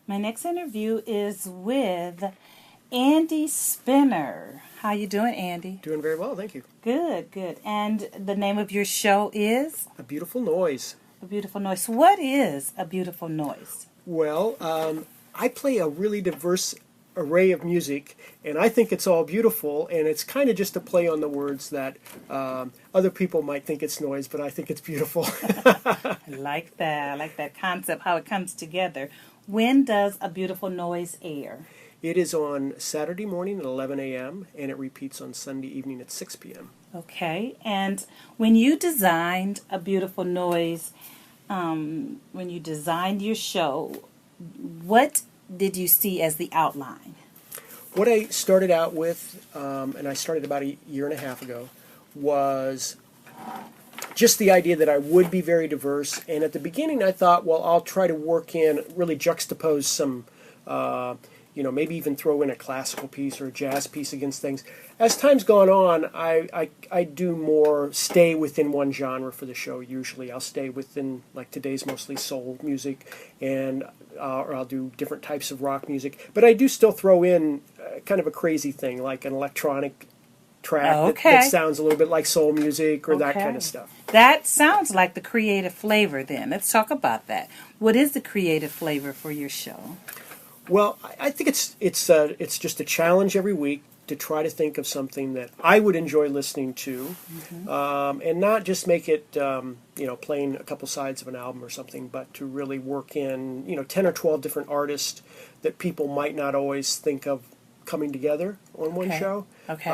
My next interview is with Andy Spinner. How you doing, Andy? Doing very well, thank you. Good, good. And the name of your show is? A Beautiful Noise. A Beautiful Noise. What is A Beautiful Noise? Well, I play a really diverse array of music, and I think it's all beautiful, and it's kind of just a play on the words that other people might think it's noise, but I think it's beautiful. I like that. I like that concept, how it comes together. When does A Beautiful Noise air? It is on Saturday morning at 11 a.m., and it repeats on Sunday evening at 6 p.m. Okay. And when you designed A Beautiful Noise, when you designed your show, what did you see as the outline? What I started out with, and I started about a year and a half ago, was just the idea that I would be very diverse. And at the beginning I thought, well, I'll try to work in, really juxtapose some, maybe even throw in a classical piece or a jazz piece against things. As time's gone on, I do more stay within one genre for the show. Usually I'll stay within, like today's mostly soul music, and or I'll do different types of rock music. But I do still throw in kind of a crazy thing, like an electronic track that sounds a little bit like soul music or that kind of stuff. That sounds like the creative flavor then. Let's talk about that. What is the creative flavor for your show? Well, I think it's just a challenge every week to try to think of something that I would enjoy listening to, and not just make it, playing a couple sides of an album or something, but to really work in, 10 or 12 different artists that people might not always think of coming together on one show. Okay.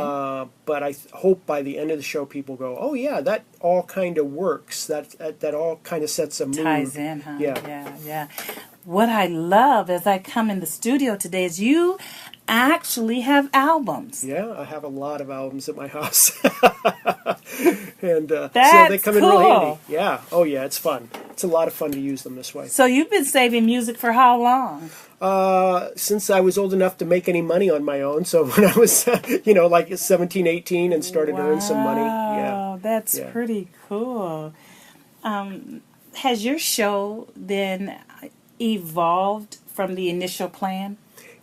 But I hope by the end of the show people go, oh yeah, that all kind of works. That all kind of sets a mood. Ties in, huh? Yeah. What I love as I come in the studio today is you actually have albums. Yeah, I have a lot of albums at my house. And so That's they come in real handy. Yeah. Oh yeah, it's fun. It's a lot of fun to use them this way. So you've been saving music for how long? Since I was old enough to make any money on my own. So when I was, like 17, 18 and started to earn some money. Yeah. That's pretty cool. Has your show then evolved from the initial plan?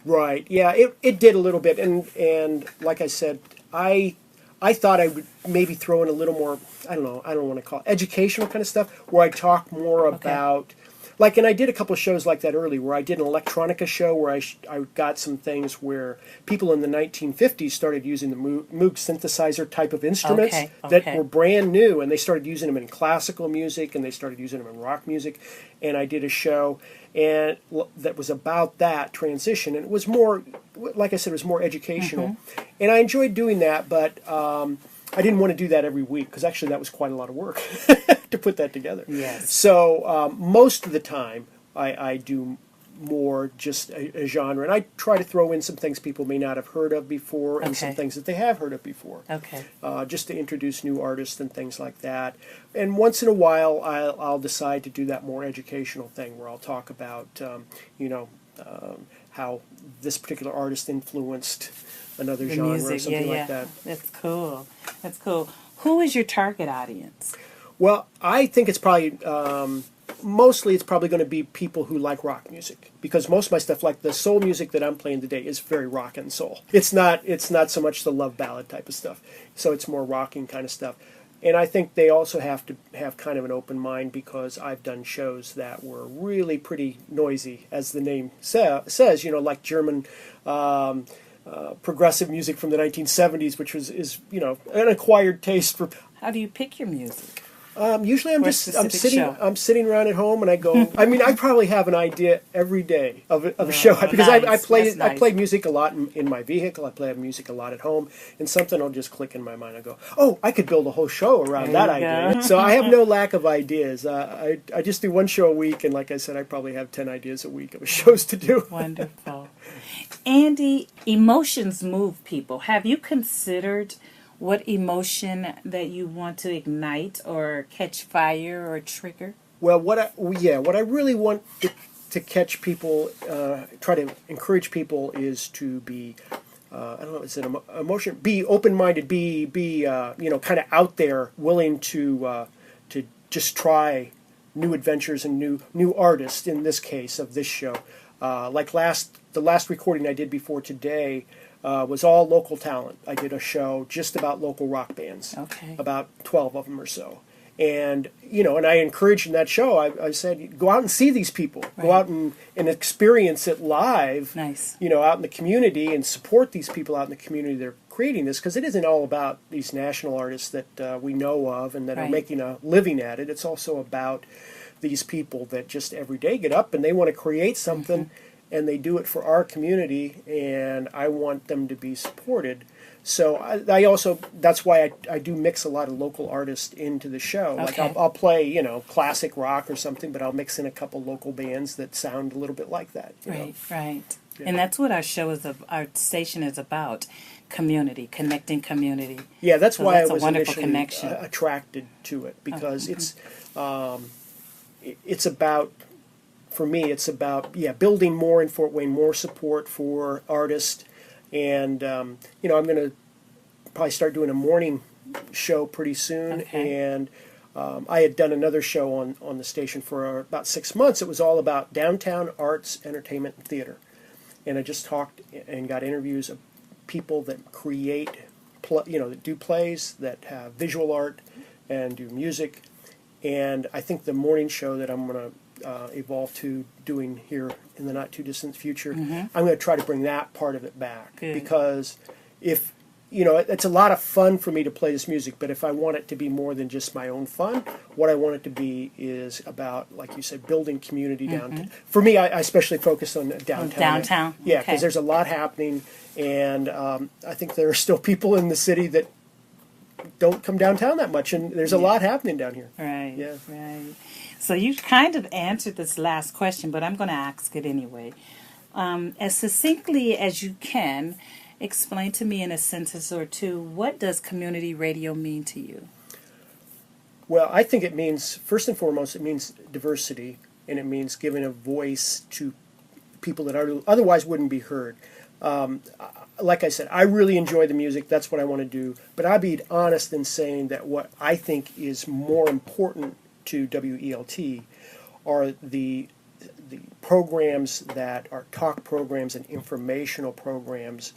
Right. Yeah, it did a little bit. And like I said, I thought I would maybe throw in a little more, I don't want to call it educational kind of stuff, where I talk more about, and I did a couple of shows like that early, where I did an electronica show where I got some things where people in the 1950s started using the Moog synthesizer type of instruments that were brand new, and they started using them in classical music, and they started using them in rock music. And I did a show and that was about that transition, and it was more, like I said, it was more educational, and I enjoyed doing that, but I didn't want to do that every week, because actually that was quite a lot of work to put that together. Yes. So most of the time I do more just a genre, and I try to throw in some things people may not have heard of before, and some things that they have heard of before. Just to introduce new artists and things like that. And once in a while I'll decide to do that more educational thing, where I'll talk about how this particular artist influenced another genre or something like that. That's cool. Who is your target audience? Well, I think it's probably mostly it's probably going to be people who like rock music, because most of my stuff, like the soul music that I'm playing today, is very rock and soul. It's not so much the love ballad type of stuff. So it's more rocking kind of stuff. And I think they also have to have kind of an open mind, because I've done shows that were really pretty noisy, as the name says, like German progressive music from the 1970s, which is an acquired taste for. How do you pick your music? Usually I'm sitting around at home, and I go, I probably have an idea every day of a show, because I play music a lot in my vehicle. I play music a lot at home, and something will just click in my mind. I go, oh, I could build a whole show around that idea. So I have no lack of ideas. I just do one show a week, and like I said, I probably have 10 ideas a week of shows to do. Wonderful. Andy, emotions move people. Have you considered what emotion that you want to ignite or catch fire or trigger? Well, what I really want to catch people, try to encourage people, is to be, is it emotion? Be open-minded, be kind of out there, willing to just try new adventures and new artists. In this case of this show, Like the last recording I did before today was all local talent. I did a show just about local rock bands, Okay. about 12 of them or so. And, and I encouraged in that show, I said, go out and see these people. Right. Go out and experience it live, Nice. out in the community, and support these people out in the community that are creating this, because it isn't all about these national artists that we know of and that are Right. making a living at it. It's also about these people that just every day get up and they want to create something, and they do it for our community, and I want them to be supported. So I also, that's why I do mix a lot of local artists into the show. Like Okay. I'll play, classic rock or something, but I'll mix in a couple local bands that sound a little bit like that. Right, right. Yeah. And that's what our our station is about: community, connecting community. Yeah, that's So why that's I a was wonderful initially connection. attracted to it, because it's about, for me, it's about building more in Fort Wayne, more support for artists, and I'm going to probably start doing a morning show pretty soon, Okay. and I had done another show on the station for about 6 months. It was all about downtown arts, entertainment, and theater, and I just talked and got interviews of people that create, that do plays, that have visual art, and do music. And I think the morning show that I'm going to evolve to doing here in the not too distant future, I'm going to try to bring that part of it back. Good. Because if, it's a lot of fun for me to play this music, but if I want it to be more than just my own fun, what I want it to be is about, like you said, building community downtown. For me, I especially focus on downtown. Downtown, Yeah, okay. because there's a lot happening, and I think there are still people in the city that don't come downtown that much, and there's a lot happening down here. Right, Yeah. right. So you kind of answered this last question, but I'm going to ask it anyway. As succinctly as you can, explain to me in a sentence or two, what does community radio mean to you? Well, I think it means, first and foremost, it means diversity, and it means giving a voice to people that otherwise wouldn't be heard. Like I said, I really enjoy the music. That's what I want to do. But I'll be honest in saying that what I think is more important to WELT are the programs that are talk programs and informational programs.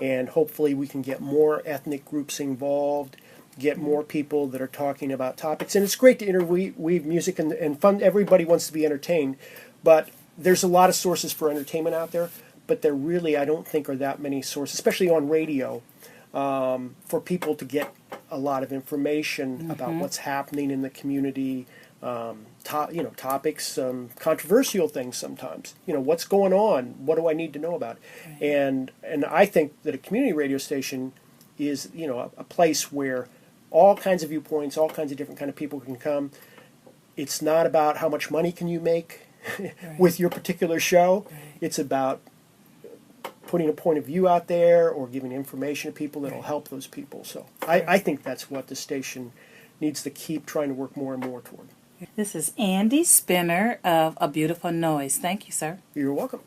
And hopefully we can get more ethnic groups involved, get more people that are talking about topics. And it's great to interweave music and fun. Everybody wants to be entertained. But there's a lot of sources for entertainment out there. But there really, I don't think, are that many sources, especially on radio, for people to get a lot of information about what's happening in the community, topics, controversial things sometimes. What's going on? What do I need to know about? Right. And I think that a community radio station is, a place where all kinds of viewpoints, all kinds of different kind of people can come. It's not about how much money can you make with your particular show. Right. It's about putting a point of view out there or giving information to people that will help those people. So I think that's what the station needs to keep trying to work more and more toward. This is Andy Spinner of A Beautiful Noise. Thank you, sir. You're welcome.